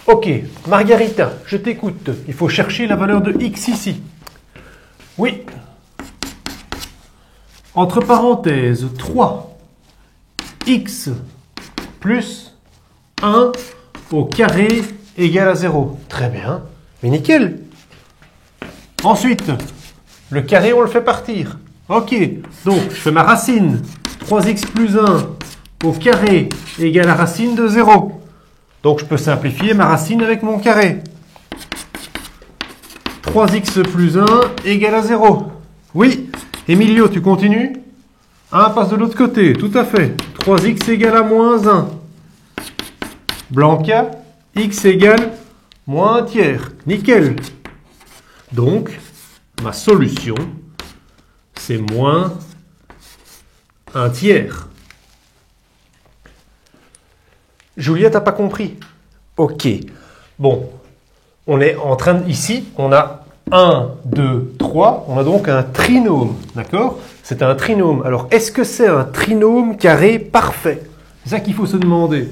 Ok, Margarita, je t'écoute. Il faut chercher la valeur de x ici. Oui. Entre parenthèses, 3x plus 1 au carré égale à 0. Très bien. Mais nickel. Ensuite, le carré, on le fait partir. Ok, donc je fais ma racine. 3x plus 1 au carré égale à racine de 0. Donc je peux simplifier ma racine avec mon carré. 3x plus 1 égale à 0. Oui, Emilio, tu continues? 1 passe de l'autre côté, tout à fait. 3x égale à moins 1. Blanca, x égale moins 1 tiers. Nickel. Donc, ma solution, c'est moins 1 tiers. Julia, t'as pas compris? Ok. Bon, on est en train de... Ici, on a 1, 2, 3. On a donc un trinôme, d'accord? C'est un trinôme. Alors, est-ce que c'est un trinôme carré parfait? C'est ça qu'il faut se demander.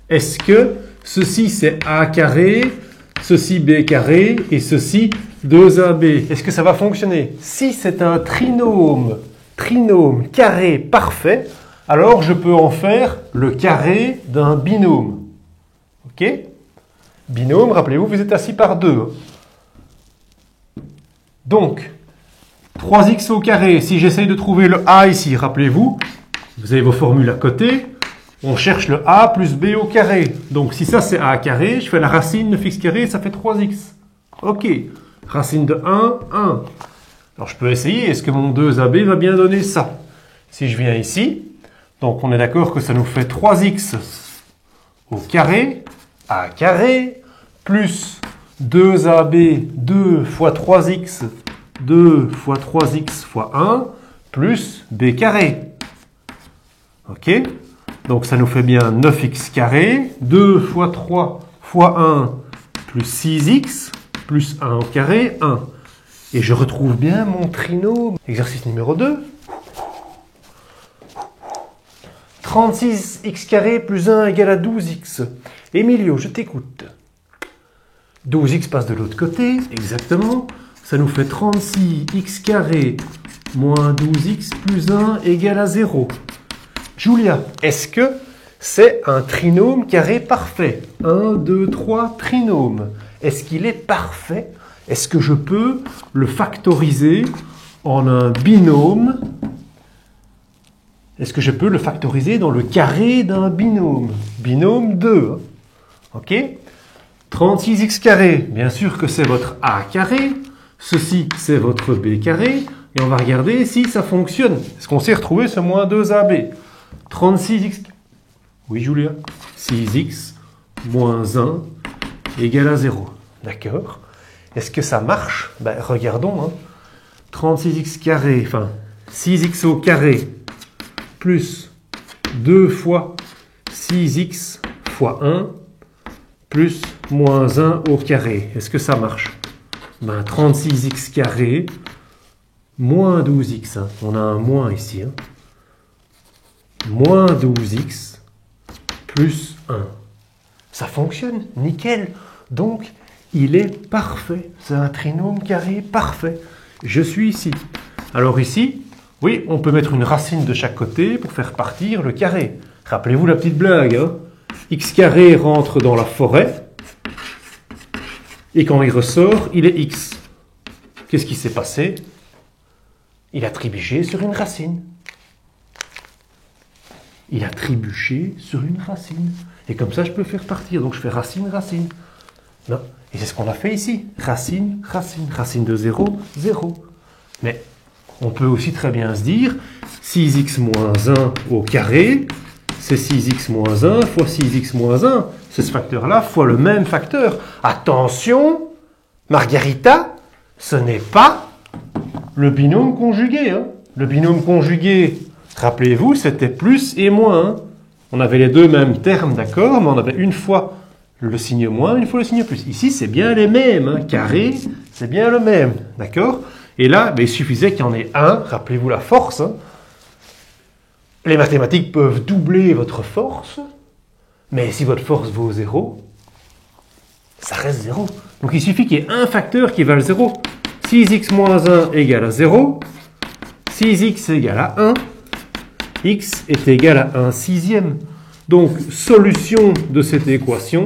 Est-ce que ceci, c'est a carré, ceci b carré, et ceci 2ab? Est-ce que ça va fonctionner? Si c'est un trinôme carré parfait, alors je peux en faire le carré d'un binôme. Ok? Binôme, rappelez-vous, vous êtes assis par 2. Donc, 3x au carré, si j'essaye de trouver le a ici, rappelez-vous, vous avez vos formules à côté, on cherche le a plus b au carré. Donc, si ça c'est a carré, je fais la racine de x carré, ça fait 3x. Ok, racine de 1, 1. Alors, je peux essayer, est-ce que mon 2ab va bien donner ça? Si je viens ici, donc on est d'accord que ça nous fait 3x au carré, a carré, plus 2ab, 2 fois 3x, 2 fois 3x fois 1, plus b carré. Ok? Donc ça nous fait bien 9x carré, 2 fois 3 fois 1, plus 6x, plus 1 au carré, 1. Et je retrouve bien mon trinôme. Exercice numéro 2. 36x carré plus 1 égale à 12x. Emilio, je t'écoute. 12x passe de l'autre côté, exactement. Ça nous fait 36x carré moins 12x plus 1 égale à 0. Julia, est-ce que c'est un trinôme carré parfait? 1, 2, 3, trinôme. Est-ce qu'il est parfait? Est-ce que je peux le factoriser en un binôme? Est-ce que je peux le factoriser dans le carré d'un binôme? Binôme 2. Ok? 36x carré, bien sûr que c'est votre a carré. Ceci, c'est votre b carré. Et on va regarder si ça fonctionne. Est-ce qu'on s'est retrouvé ce moins 2ab? 36x... Oui, Julia? 6x moins 1 égale à 0. D'accord? Est-ce que ça marche? Ben, regardons. 36x carré, enfin 6x au carré, plus 2 fois 6x fois 1, plus moins 1 au carré. Est-ce que ça marche? Ben, 36x carré, moins 12x. On a un moins ici. Moins 12x, plus 1. Ça fonctionne, nickel. Donc, il est parfait. C'est un trinôme carré parfait. Je suis ici. Alors ici, oui, on peut mettre une racine de chaque côté pour faire partir le carré. Rappelez-vous la petite blague. X carré rentre dans la forêt. Et quand il ressort, il est x. Qu'est-ce qui s'est passé? Il a trébuché sur une racine. Il a trébuché sur une racine. Et comme ça, je peux faire partir. Donc, je fais racine, racine. Non. Et c'est ce qu'on a fait ici. Racine, racine. Racine de 0, 0. Mais on peut aussi très bien se dire 6x moins 1 au carré, c'est 6x moins 1 fois 6x moins 1. C'est ce facteur-là fois le même facteur. Attention, Margarita, ce n'est pas le binôme conjugué. Le binôme conjugué, rappelez-vous, c'était plus et moins. On avait les deux mêmes termes, d'accord, mais on avait une fois le signe moins, une fois le signe plus. Ici, c'est bien les mêmes. Carré, c'est bien le même, d'accord? Et là, il suffisait qu'il y en ait un. Rappelez-vous la force. Les mathématiques peuvent doubler votre force. Mais si votre force vaut 0, ça reste 0. Donc il suffit qu'il y ait un facteur qui valent 0. 6x moins 1 égale à 0. 6x égale à 1. X est égal à 1 sixième. Donc solution de cette équation,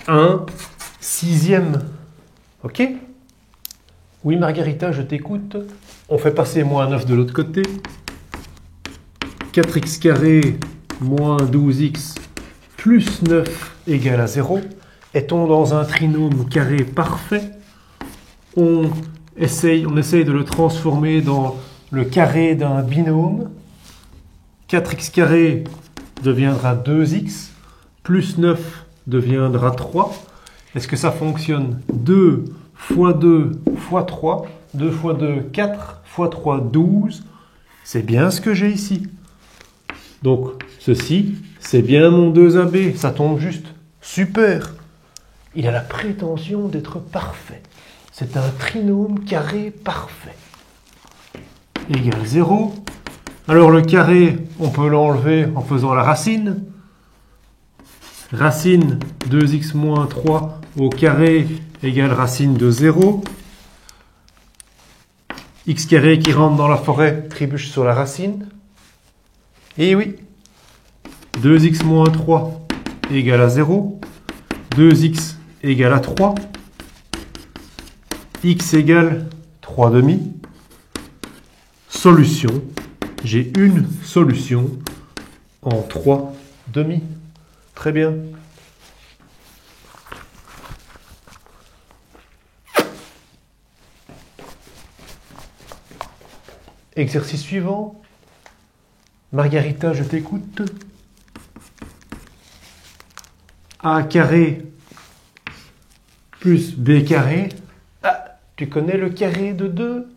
1 sixième. Ok? Oui Margarita, je t'écoute. On fait passer moins 9 de l'autre côté. 4x carré moins 12x plus 9 égale à 0. Est-on dans un trinôme carré parfait? On essaye de le transformer dans le carré d'un binôme. 4x carré deviendra 2x, plus 9 deviendra 3. Est-ce que ça fonctionne? 2 fois 2 fois 3, 2 fois 2, 4, fois 3, 12. C'est bien ce que j'ai ici. Donc, ceci, c'est bien mon 2AB. Ça tombe juste. Super. Il a la prétention d'être parfait. C'est un trinôme carré parfait. Égal 0. Alors le carré, on peut l'enlever en faisant la racine. Racine 2x moins 3 au carré égale racine de 0. X carré qui rentre dans la forêt trébuche sur la racine. Et oui, 2x moins 3 égale à 0. 2x égale à 3. X égale 3 demi. Solution. J'ai une solution en 3 demi. Très bien. Exercice suivant. Margarita, je t'écoute. A carré plus B carré. Ah, tu connais le carré de 2?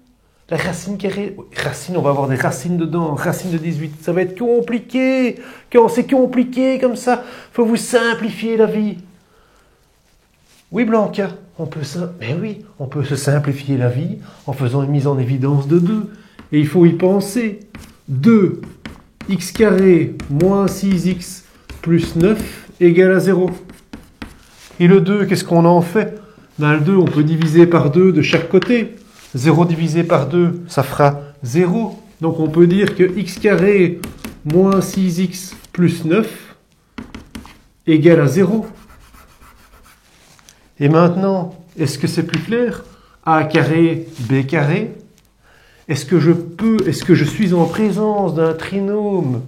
La racine carrée. Racine, on va avoir des racines dedans. Racine de 18. Ça va être compliqué. Quand c'est compliqué comme ça, faut vous simplifier la vie. Oui, Blanca, mais oui, on peut se simplifier la vie en faisant une mise en évidence de 2. Et il faut y penser. 2 x carré moins 6x plus 9 égale à 0. Et le 2, qu'est-ce qu'on en fait? Ben, le 2, on peut diviser par 2 de chaque côté. 0 divisé par 2, ça fera 0. Donc on peut dire que x carré moins 6x plus 9 égale à 0. Et maintenant, est-ce que c'est plus clair? A carré, B carré. Est-ce que je suis en présence d'un trinôme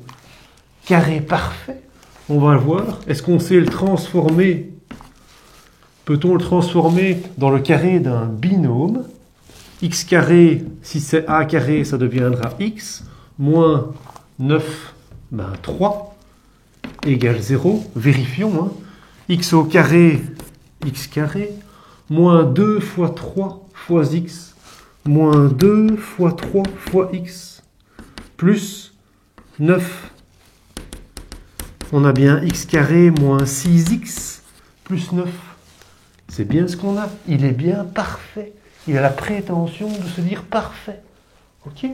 carré parfait? On va le voir. Est-ce qu'on sait le transformer? Peut-on le transformer dans le carré d'un binôme? X carré, si c'est A carré, ça deviendra X, moins 9, 3, égale 0. Vérifions. X au carré, X carré, moins 2 fois 3 fois X, moins 2 fois 3 fois X, plus 9. On a bien X carré moins 6X plus 9. C'est bien ce qu'on a. Il est bien parfait. Il a la prétention de se dire parfait. Ok?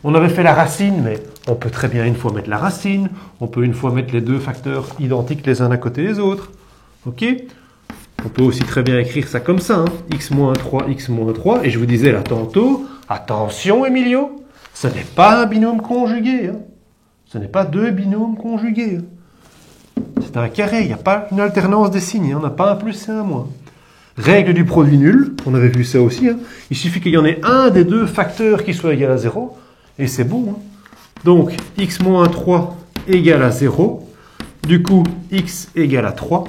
On avait fait la racine, mais on peut très bien une fois mettre la racine. On peut une fois mettre les deux facteurs identiques les uns à côté des autres. Ok? On peut aussi très bien écrire ça comme ça. X moins 3, X moins 3. Et je vous disais là tantôt, attention Emilio, ce n'est pas un binôme conjugué. Ce n'est pas deux binômes conjugués. C'est un carré, il n'y a pas une alternance des signes. On n'a pas un plus et un moins. Règle du produit nul, on avait vu ça aussi. Il suffit qu'il y en ait un des deux facteurs qui soit égal à 0. Et c'est bon. Donc, x moins 3 égale à 0. Du coup, x égale à 3.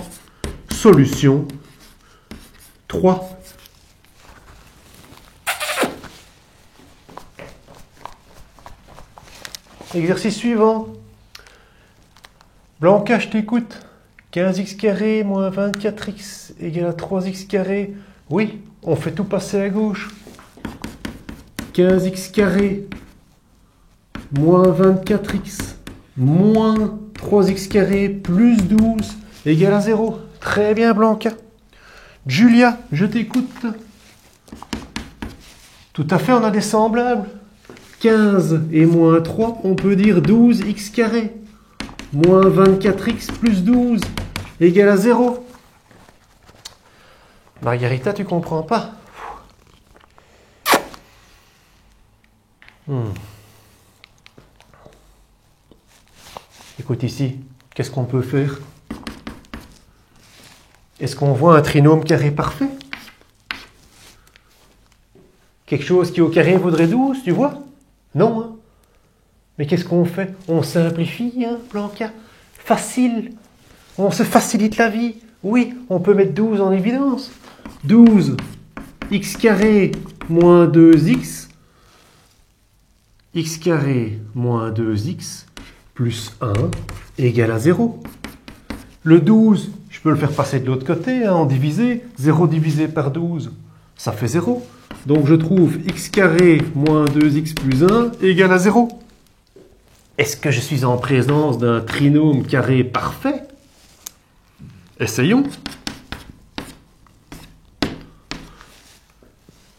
Solution 3. Exercice suivant. Blanca, je t'écoute. 15x carré moins 24x égale à 3x carré. Oui, on fait tout passer à gauche. 15x carré moins 24x moins 3x carré plus 12 égale à 0. Très bien, Blanca. Julia, je t'écoute. Tout à fait, on a des semblables. 15 et moins 3, on peut dire 12x carré. Moins 24x plus 12 égale à 0. Margarita, tu comprends pas? Écoute ici, qu'est-ce qu'on peut faire? Est-ce qu'on voit un trinôme carré parfait? Quelque chose qui au carré vaudrait 12, tu vois? Non, hein? Mais qu'est-ce qu'on fait? On simplifie, hein, plan K? Facile. On se facilite la vie. Oui, on peut mettre 12 en évidence. 12, x carré moins 2x, x carré moins 2x plus 1 égale à 0. Le 12, je peux le faire passer de l'autre côté, hein, en divisé. 0 divisé par 12, ça fait 0. Donc je trouve x carré moins 2x plus 1 égale à 0. Est-ce que je suis en présence d'un trinôme carré parfait? Essayons.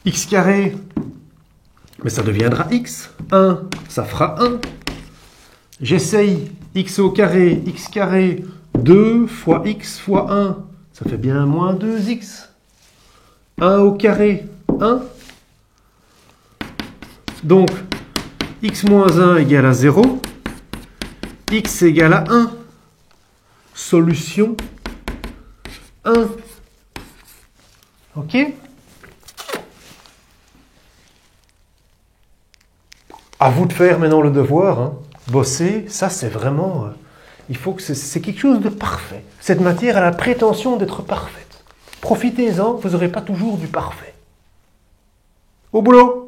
X carré, mais ça deviendra x. 1, ça fera 1. J'essaye x au carré, x carré, 2 fois x fois 1, ça fait bien moins 2x. 1 au carré, 1. Donc, x moins 1 égale à 0. X égale à 1. Solution 1. OK? À vous de faire maintenant le devoir. Hein. Bosser, ça c'est vraiment... il faut que c'est quelque chose de parfait. Cette matière a la prétention d'être parfaite. Profitez-en, vous n'aurez pas toujours du parfait. Au boulot!